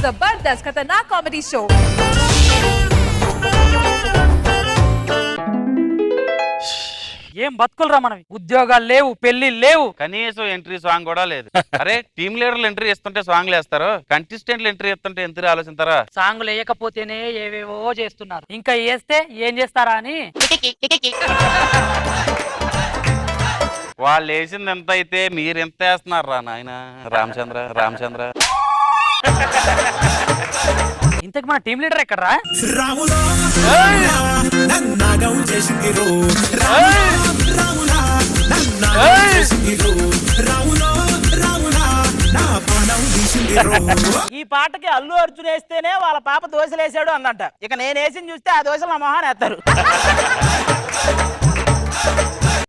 जबरदस्त खतरनाक comedy show. ఏం బతుకులరా మనవి, ఉద్యోగాలు లేవు, పెళ్లి లేవు, కనీసం ఎంట్రీ సాంగ్ కూడా లేదు. అరే టీమ్ లీడర్లు ఎంట్రీ ఇస్తుంటే సాంగ్లు వేస్తారు, కంటెస్టెంట్లు ఎంట్రీ ఇస్తుంటే ఎంట్రీ ఆలోచిస్తారా? సాంగులు వేయకపోతేనే ఏవేవో చేస్తున్నారు, ఇంకా వేస్తే ఏం చేస్తారా అని. వాళ్ళు వేసింది ఎంత అయితే మీరు ఎంత వేస్తున్నారు రా నాయన. రామచంద్ర ఇంతకు మన టీం లీడర్ ఎక్కడరా? ఈ పాటకి అల్లు అర్జున్ వేస్తేనే వాళ్ళ పాప దోశలు వేసాడు అందంట. ఇక నేను వేసింది చూస్తే ఆ దోశలు నా మొహాన్ని వేస్తారు.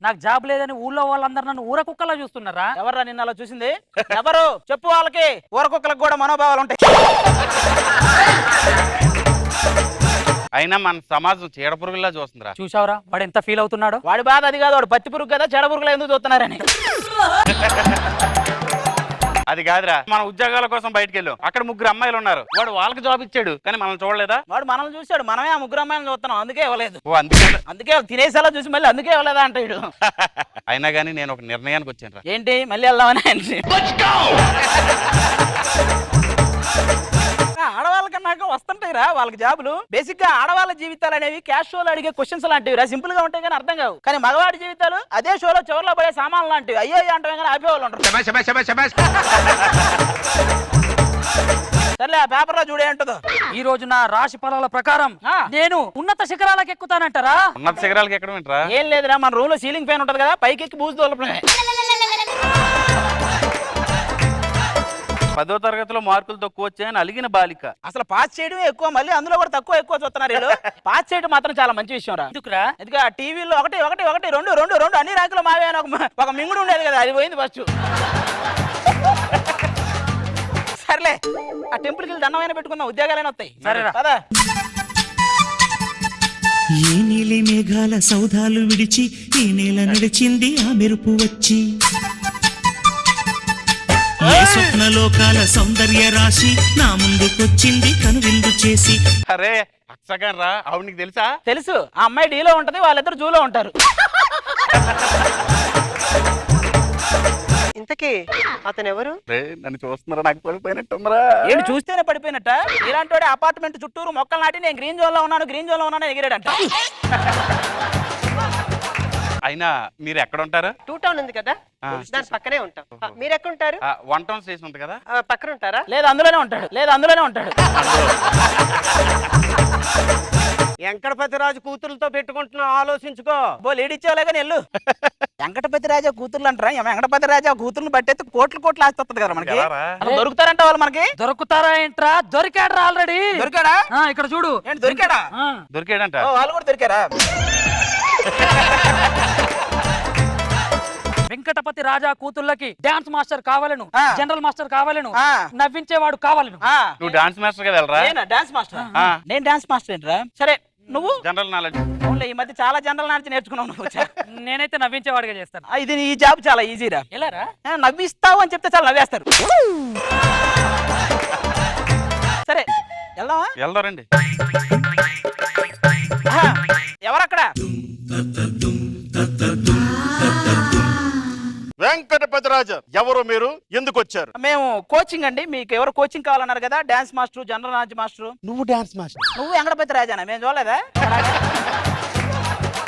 నాకు జాబ్ లేదని ఊళ్ళో వాళ్ళందరూ నన్ను ఊర కుక్కలా చూస్తున్నారా? ఎవర్రా నిన్న అలా చూసింది? ఎవరు చెప్పు? వాళ్ళకి ఊర కుక్కలకు కూడా మనోభావాలు ఉంటాయి. అయినా మన సమాజం చీడపురుగులా చూస్తుందిరా. చూసావురా వాడు ఎంత ఫీల్ అవుతున్నాడు? వాడి బాధ అది కాదు, వాడు పత్తి పురుగు కదా, చెడ పురుగులు ఎందుకు చూస్తున్నారని. అది కాదురా, మన ఉద్యోగాల కోసం బయటకు వెళ్ళాం, అక్కడ 3 అమ్మాయిలు ఉన్నారు, వాడు వాళ్ళకి జాబ్ ఇచ్చాడు కానీ మనం చూడలేదా? వాడు మనల్ని చూశాడు, మనమే ఆ 3 అమ్మాయిలను చూస్తున్నాం, అందుకే ఇవ్వలేదు. ఓ అందుకే తినేసేలా చూసి మళ్ళీ అందుకే ఇవ్వలేదా అంటాడు. అయినా కానీ నేను ఒక నిర్ణయానికి వచ్చాను రా. ఏంటి? మళ్ళీ వెళ్దామని. ఆడవాళ్ళకన్నాక వస్తుంటాయిరా వాళ్ళకి జాబులు. బేసిక్ గా ఆడవాళ్ళ జీవితాలు అనేవి క్యాష్ షోలో అడిగే క్వశ్చన్స్ లాంటివి రా, సింపుల్ గా ఉంటాయి కానీ అర్థం కావు. కానీ మగవాడి జీవితాలు అదే షోలో చివరిలో పడే సామాన్లు లాంటివి. అయ్యో అంటే కానీ ఆపేవాళ్ళు ఉంటారు. సర్లే, ఆ పేపర్ లో చూడే ఉంటుందో. ఈ రోజు నా రాశి ఫలాల ప్రకారం నేను ఉన్నత శిఖరాలకు ఎక్కుతానంటారా? ఉన్నత శిఖరాలకు ఎక్కడ వింటరా? ఏం లేదురా, మన రూమ్ లో సీలింగ్ ఫ్యాన్ ఉంటది కదా, పైకి ఎక్కి బూజు తోలపడమే. 10వ తరగతిలో మార్కులు తక్కువ వచ్చాయని అలిగిన బాలిక. అసలు పాస్ చేయడం ఎక్కువ, మళ్ళీ అందులో కూడా ఎక్కువ చూస్తున్నారు వీళ్ళు. పాస్ చేయడం మాత్రం చాలా మంచి విషయం రా. ఎందుకురా? ఎందుకు టీవీలో ఒకటి 2 అన్ని ర్యాంకులు మావే అని ఒక మింగుడు ఉండేది కదా, అది పోయింది ఫస్ట్. సర్లే, ఆ టెంపుల్కి వెళ్ళి దండమైనా పెట్టుకుందాం, ఉద్యోగాలైనా వస్తాయి. సరేరా పదా. ఏ నీలి మేఘాల సౌధాలు విడిచి ఈ నేల నడిచింది ఆ మెరుపు వచ్చి, ఏ స్వప్నలోకాల సౌందర్య రాశి నా ముందుకొచ్చింది కనువిందు చేసి. అరే అక్షగాన్ రా, అవును నీకు తెలుసా? తెలుసు, ఆ అమ్మాయి డీలో ఉంటది, వాళ్ళిద్దరు జూలో ఉంటారు. ఇంతకీ అతను ఎవరు? నన్ను చూస్తున్నారా? నాకు పడిపోయినట్టుందిరా. ఏంటి చూస్తేనే పడిపోయినట్ట? ఇలాంటి వాడే అపార్ట్మెంట్ చుట్టూరు మొక్కలు నాటి నేను గ్రీన్ జోన్ లో ఉన్నాను ఎగిరాడంట. అయినా మీరు ఎక్కడ ఉంటారు? 2 టౌన్ ఉంది కదా, దాని పక్కనే ఉంటాం. మీరు ఎక్కడ ఉంటారు? 1 టౌన్ స్టేషన్ ఉంది కదా, పక్కన ఉంటారా? లేదు అందులోనే ఉంటాడు. వెంకటపతి రాజు కూతురులతో పెట్టుకుంటున్నా, ఆలోచించుకో. లేడిచ్చేవాలే కానీ వెళ్ళు. వెంకటపతి రాజా కూతుర్లు అంటారా? వెంకటపతి రాజా కూతుర్లు బట్టేస్తే కోట్లు ఆస్తుంది కదా మనకి. దొరుకుతారంట వాళ్ళు మనకి? దొరుకుతారా ఏంట్రా? దొరికాడు ఆల్రెడీ. దొరికాడా? ఇక్కడ చూడు. ఏంటి దొరికాడా? దొరికాడంట. వాళ్ళు కూడా దొరికారా? వెంకటపతి రాజా కూతుళ్ళకి డాన్స్ మాస్టర్ కావాలను, జనరల్ మాస్టర్ కావాలను, నవ్వించేవాడు కావాలను. నువ్వు డాన్స్ మాస్టర్ గా వెళ్ళరా? Dance master? నేను డాన్స్ మాస్టర్ ఏంట్రా? సరే, నువ్వు జనరల్ నాలెడ్జ్. ఈ మధ్య చాలా జనరల్ నాలెడ్జ్ నేర్చుకున్నావు నువ్వు. నేనైతే నవ్వించేవాడిగా చేస్తాను. ఇది ఈ జాబ్ చాలా ఈజీరా. ఎలారా? నవ్విస్తావు అని చెప్తే చాలా నవ్వేస్తారు. సరే వెళ్దామా? వెళ్దారండి. ఎవరక్కడ? వెంకటపతి రాజా ఎవరు? మీరు ఎందుకు వచ్చారు? మేము కోచింగ్ అండి. మీకు ఎవరు కోచింగ్ కావాలన్నారు కదా, dance master, general knowledge master. నువ్వు డాన్స్ మాస్టర్? నువ్వు వెంకటపతి రాజానా? మేము చూడలేదా?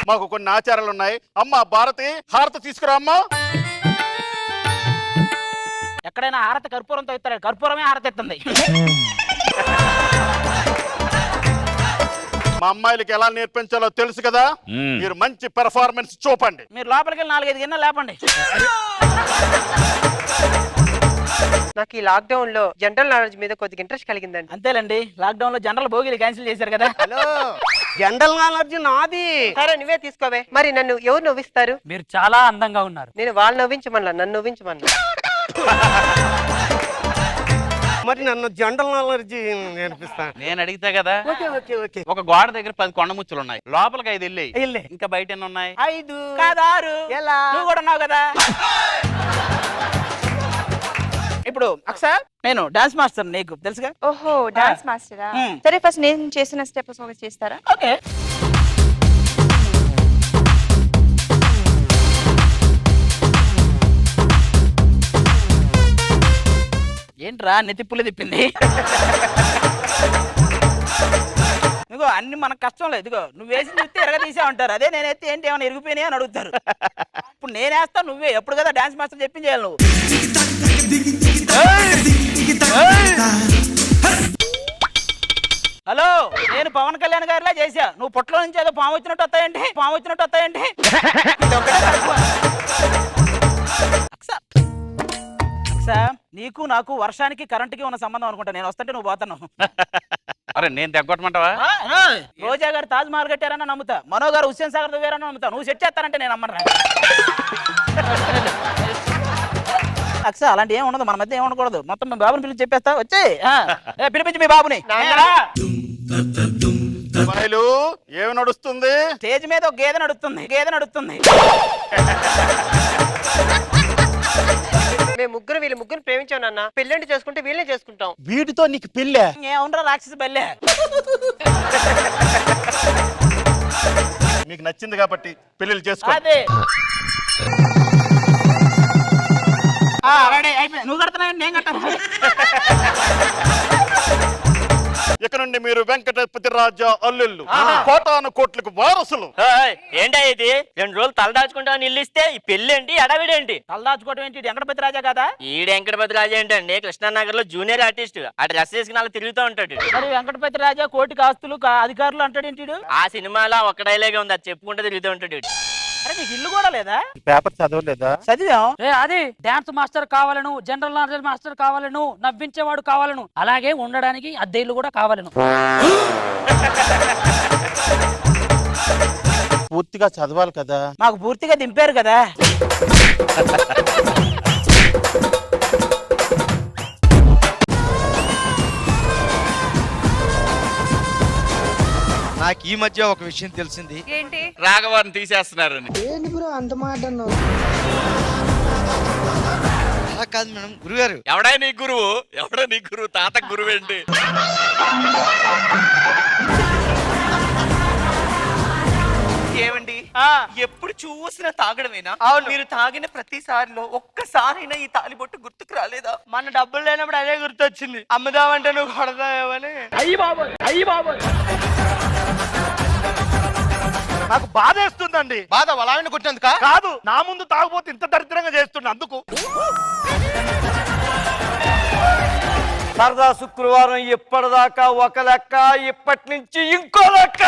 మాకు కొన్ని ఆచారాలు ఉన్నాయి. అమ్మా భారతి, హారతి తీసుకురా అమ్మా. ఎక్కడైనా హారతి కర్పూరంతో ఇస్తారు, కర్పూరమే హారతి ఎత్తుంది. మా అమ్మాయిలకి ఎలా నేర్పించాలో తెలుసు కదా, మీరు మంచి పెర్ఫార్మెన్స్ చూపండి. మీరు లోపలికి వెళ్ళి 4-5 గిన్నెలు లేపండి. నాకు ఈ లాక్డౌన్ లో జనరల్ నాలెడ్జ్ మీద కొద్దిగా ఇంట్రెస్ట్ కలిగిందండి. అంతేలేండి, లాక్డౌన్ లో జనరల్ భోగిలు క్యాన్సిల్ చేశారు కదా. హలో, జనరల్ నాలెడ్జ్ నాది. సరే నువ్వే తీసుకోవే. మరి నన్ను ఎవరు నవ్విస్తారు? మీరు చాలా అందంగా ఉన్నారు. నేను వాళ్ళు నవ్వించమన్నా, నన్ను నవ్వించమన్నా. మరి నన్ను జనరల్ నాలెడ్జ్ నేర్పిస్తాను. నేను అడిగితే కదా. ఓకే. ఒక గోడ దగ్గర 10 కొండ ముచ్చులు ఉన్నాయి, లోపలికి 5 వెళ్ళి ఇంకా బయట ఎన్ని ఉన్నాయి? 5 కాదు 6. ఎలా? నువ్వు కూడా ఉన్నావు కదా. ఇప్పుడు అక్సా నేను డాన్స్ మాస్టర్ నీకు తెలుసుగా. ఓహో డాన్స్ మాస్టరా? మ్మ్. సరే ఫస్ట్ నేను చేసిన స్టెప్ ఒకటి చేస్తారా? ఓకే. ఏంట్రా నెత్తిప్పులు తిప్పింది? ఇదిగో అన్ని మనకు కష్టం లేదు. ఇదిగో నువ్వు వేసి చూస్తే ఎరగ తీసా ఉంటారు. అదే నేను ఎత్తి ఏంటి ఏమైనా ఇరిగిపోయినాయి అని అడుగుతారు. ఇప్పుడు నేనేస్తా నువ్వే ఎప్పుడు కదా డాన్స్ మాస్టర్ చెప్పించేయాలి నువ్వు. హలో నేను పవన్ కళ్యాణ్ గారిలా చేసా. నువ్వు పొట్టలో నుంచి ఏదో పాము వచ్చినట్టు వస్తాయండి, పాము వచ్చినట్టు వస్తాయండి. అక్సా నీకు నాకు వర్షానికి కరెంటుకి ఉన్న సంబంధం అనుకుంటా. నేను వస్తుంటే నువ్వు పోతున్నావు. అరే నేను తెగొట్టమంటావా? రోజా గారు తాజ్ మహల్ కట్టారని నమ్ముతా, మనో గారు హుస్సేన్ సాగర్ తవ్వారని నమ్ముతా. నువ్వు సెట్ చేస్తానంటే నేను నమ్మను. అక్స అలాంటి ఏం ఉండదు, మన మధ్య ఏం ఉండకూడదు. మొత్తం మీ బాబుని పిలిచి చెప్పేస్తా. వచ్చే పిలిపించి మీ బాబుని. అమ్మాయిలు ఏమి నడుస్తుంది? స్టేజ్ మీద ఒక గేదె నడుస్తుంది, గేదె నడుస్తుంది. మేము ముగ్గురు వీళ్ళు ముగ్గురు ప్రేమించాం నాన్న. పెళ్ళంటి చేసుకుంటే వీళ్ళనే చేసుకుంటాం. వీటితో నీకు పెళ్ళే? ఏముండ్రా రాక్షస బల్లే. మీకు నచ్చింది కాబట్టి పెళ్లిళ్ళు చేసుకో. అదే రెడీ అయిపోయింది. నువ్వు కడుతున్నావు నేను కట్టాను. ఇక నుండి మీరు వెంకటపతి రాజా అల్లుళ్ళు, కోటాను కోట్లకు వారసులు. ఏంటా ఇది 2 రోజులు తలదాచుకుంటామని ఇల్లు ఇస్తే ఈ పెళ్లి ఏంటి ఎడవిడేంటి? తలదాచుకోవడం ఏంటి? వెంకటపతి రాజా కదా? ఈడు వెంకటపతి రాజా ఏంటండి కృష్ణానగర్ లో జూనియర్ ఆర్టిస్ట్. ఆ డ్రెస్ వేసుకుని అలా తిరుగుతూ ఉంటాడు. మరి వెంకటపతి రాజా కోటికి ఆస్తులు అధికారులు అంటాడు ఏంటి? ఆ సినిమాలో ఒక డైలాగే ఉంది, అది చెప్పుకుంటూ తిరుగుతూ ఉంటాడు. అరే నీకు ఇల్లు కూడా లేదా? పేపర్ చదవలేదా? చదివాం. అది డాన్స్ మాస్టర్ కావాలను, జనరల్ నాలెడ్జ్ మాస్టర్ కావాలను, నవ్వించేవాడు కావాలను, అలాగే ఉండడానికి అద్దెలు కూడా కావాలను. పూర్తిగా చదవాలి కదా. మాకు పూర్తిగా దింపారు కదా. నాకు ఈ మధ్య ఒక విషయం తెలిసింది. ఏంటి? రాఘవాన్ని తీసేస్తున్నారని. అలా కాదు మేడం, గురుగారు. ఎవడా నీ గురువు? ఎవడా నీ గురువు? తాత గురువు ఏంటి? ఏమండి ఎప్పుడు చూసినా తాగడమేనా? మీరు తాగిన ప్రతిసారిలో ఒక్కసారైనా ఈ తాలిబొట్టు గుర్తుకు రాలేదా? మన డబ్బులు లేనప్పుడు అదే గుర్తొచ్చింది. అమ్ముదామంటే నువ్వు కొడతావని. అయ్యి బాబోయ్, అయ్యి బాబోయ్. నాకు బాధేస్తుందండి. బాధ వాళ్ళని కొట్టినందుక కాదు, నా ముందు తాగుపోతే ఇంత దరిద్రంగా చేస్తున్నా అందుకు. సరదా శుక్రవారం ఇప్పటిదాకా ఒక లెక్క, ఇప్పటి నుంచి ఇంకో లెక్క.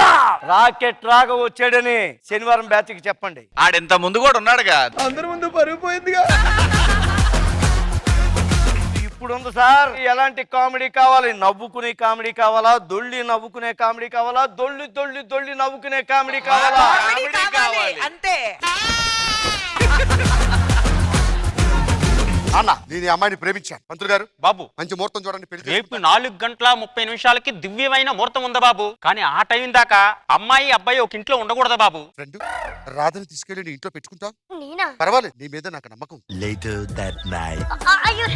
రాకెట్ రాగా వచ్చాడని శనివారం బ్యాచ్ కి చెప్పండి. ఆడింత ముందు కూడా ఉన్నాడుగా. అందరి ముందు పరుగు పోయిందిగా. ఇప్పుడు ఉంది సార్. ఎలాంటి కామెడీ కావాలి? నవ్వుకునే కామెడీ కావాలా? దొల్లి నవ్వుకునే కామెడీ కావాలా? దొల్లి దొల్లి దొల్లి నవ్వుకునే కామెడీ కావాలా? అంతే. అన్న నేను ఈ అమ్మాయిని ప్రేమించాను. మంత్రులు గారు బాబు మంచి ముహూర్తం చూడండి, పెళ్లి రేపు 4:30 దివ్యమైన ముహూర్తం ఉందా బాబు? కానీ ఆ టైం దాకా అమ్మాయి అబ్బాయి ఒక ఇంట్లో ఉండకూడదా బాబు? ఫ్రెండ్ రాధని తీసుకెళ్ళి నీ ఇంట్లో పెట్టుకుంటాం. నేనా? పర్వాలేదు, నీ మీద నాకు నమ్మకం. అయ్యో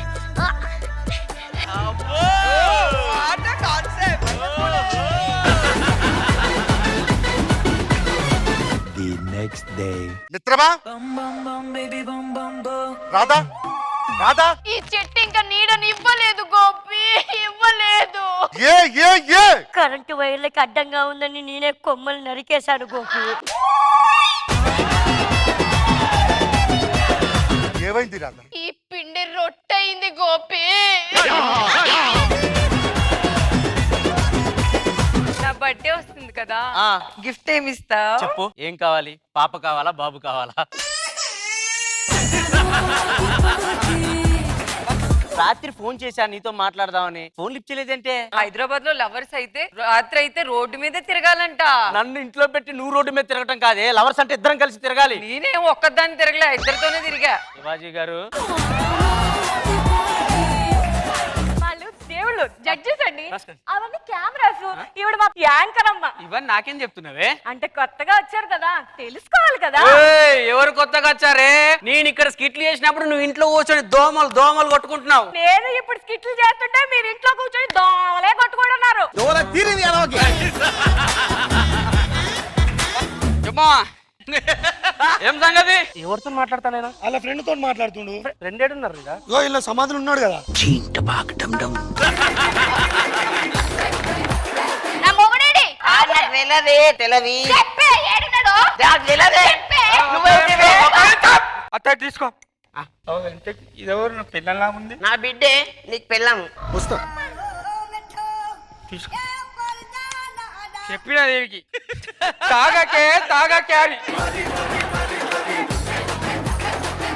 మిత్రమా రాధా, రాధా, ఈ చెట్టు ఇంకా నీడని ఇవ్వలేదు గోపి, ఇవ్వలేదు. ఏ ఏ ఏ కరెంటు వైర్లకి అడ్డంగా ఉందని నేనే కొమ్మలు నరికేశాను గోపి. ఏమైంది రాధా? ఈ పిండి రొట్టయింది గోపి. నా బర్త్డే వస్తుంది కదా, గిఫ్ట్ ఏమి ఇస్తావు? చెప్పు, ఏం కావాలి? పాప కావాలా, బాబు కావాలా? రాత్రి ఫోన్ చేశా నీతో మాట్లాడదామని, ఫోన్ లిఫ్ట్ చేయలేదంటే. హైదరాబాద్ లో లవర్స్ అయితే రాత్రి అయితే రోడ్డు మీద తిరగాలంట. నన్ను ఇంట్లో పెట్టి నువ్వు రోడ్డు మీద తిరగటం కాదే, లవర్స్ అంటే ఇద్దరం కలిసి తిరగాలి. నేనేం ఒక్కదాన్ని తిరగలే, ఇద్దరితోనే తిరిగా. శివాజీ గారు వాళ్ళు దేవుడు వీళ్ళు జడ్జెస్ అండి, అవన్నీ కెమెరాస్, ఈవిడ మా యాంకర్ అమ్మ. ఇవన్నీ నాకేం చెప్తున్నావే? అంటే కొత్తగా వచ్చారు కదా, తెలుసుకోవాలి కదా. ఎవరు కొత్తగా వచ్చారే? నేను ఇక్కడ స్కిట్లు చేసినప్పుడు నువ్వు ఇంట్లో కూర్చొని దోమలు కొట్టుకుంటున్నావు. నేను ఇప్పుడు స్కిట్లు చేస్తుంటే మీరు ఇంట్లో కూర్చొని దోమలే కొట్టుకుంటున్నారు. ఏం సంగతి? ఎవరితో మాట్లాడతానేనా? వాళ్ళ ఫ్రెండ్ తోటి మాట్లాడుతుండు. రెండేడున్నారు ఇక. ఇలా సమాధిలో ఉన్నాడు కదా. నా మొగుడేడి? తెలవి చెప్పే, ఏడున్నాడు? అత్త తీసుకో. ఇదెవరు? నా పిల్లలా ఉంది. నా బిడ్డే నీకు పెళ్ళాం. వస్తా. చెప్పిన దేవికి తాగకే అని.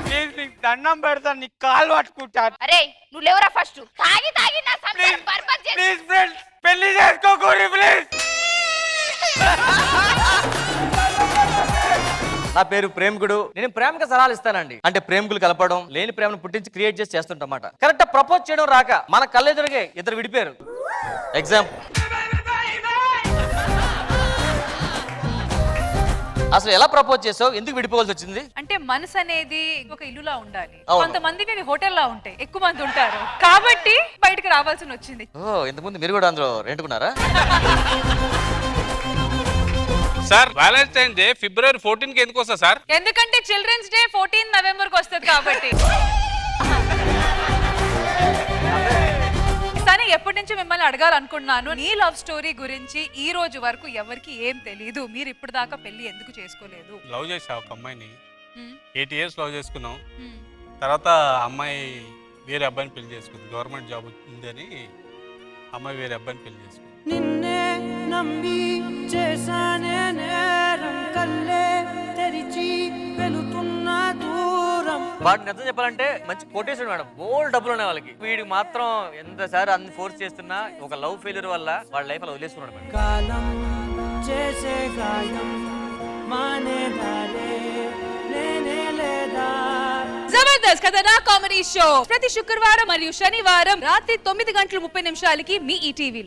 ప్లీజ్ నీకు దండం పెడతాను, నీకు కాలు పట్టుకుంటాను. అరే నువ్వు లేవరా ఫస్ట్. తాగి తాగి నా సంసారం బర్బాద్ చేసి. ప్లీజ్ ఫ్రెండ్స్, పెళ్లి చేసుకోకూడదు ప్లీజ్. నా పేరు ప్రేమికుడు. నేను ప్రేమకు సలహాలు ఇస్తానండి. అంటే ప్రేమికులు కలపడం, లేని ప్రేమను పుట్టించి క్రియేట్ చేసి చేస్తుంటమాట. కరెక్ట్ ప్రపోజ్ చేయడం రాక మన కళ్ళెదురుగే ఇద్దరు విడిపోయారు. ఎగ్జాంపుల్, అసలు ఎలా ప్రపోజ్ చేసావు? ఎందుకు విడిపోవాల్సి వచ్చింది? అంటే మనసు అనేది ఒక ఇల్లులా ఉండాలి. అవును. కొంతమందికి అది హోటల్లా ఉంటాయి, ఎక్కువ మంది ఉంటారు కాబట్టి బయటకు రావాల్సి వచ్చింది. ఓ, ఇంతకుముందు మీరు కూడా అందులో రెంటుకున్నారా? సార్ వ్యాలంటైన్ డే ఫిబ్రవరి 14కి ఎందుకు వస్తా సార్? ఎందుకంటే చిల్డ్రన్స్ డే 14 నవంబర్ కి వస్తుంది కాబట్టి. కానీ ఎప్పటి నుంచి మిమ్మల్ని అడగాలనుకున్నాను, నీ లవ్ స్టోరీ గురించి ఈ రోజు వరకు ఎవరికి ఏం తెలీదు. మీరు ఇప్పుడు దాకా పెళ్లి ఎందుకు చేసుకోలేదు? లవ్ చేసావు ఒక అమ్మాయిని, హ్మ్. 8 years లవ్ చేసుకున్నావు. హ్మ్. తర్వాత అమ్మాయి వేరే అబ్బాయిని పెళ్లి చేసుకుంది. గవర్నమెంట్ జాబ్ ఉందని అమ్మాయి వేరే అబ్బాయిని పెళ్లి చేసుకుంది. నిన్నే నమ్మి చేశానే నేరం, కల్లే తెరిచి వెలుతున్న దూరం. వాడు నిజం చెప్పాలంటే మంచి కొటేషన్ మేడం. బోల్డ్ డబ్బులు ఉన్నాయి వాళ్ళకి. వీడికి మాత్రం ఎంతసారి అన్ని ఫోర్స్ చేస్తున్నా ఒక లవ్ ఫెయిల్యూర్ వల్ల వాళ్ళ లైఫ్ అలా వదిలేసుకున్నాడు మేడం. కాలం చేసే గాయం మానేదాలే లేనే లేదా. జబర్దస్త్ కథనా కామెడీ షో ప్రతి శుక్రవారం మరియు శనివారం రాత్రి 9:30 మీ ఈటీవీలో.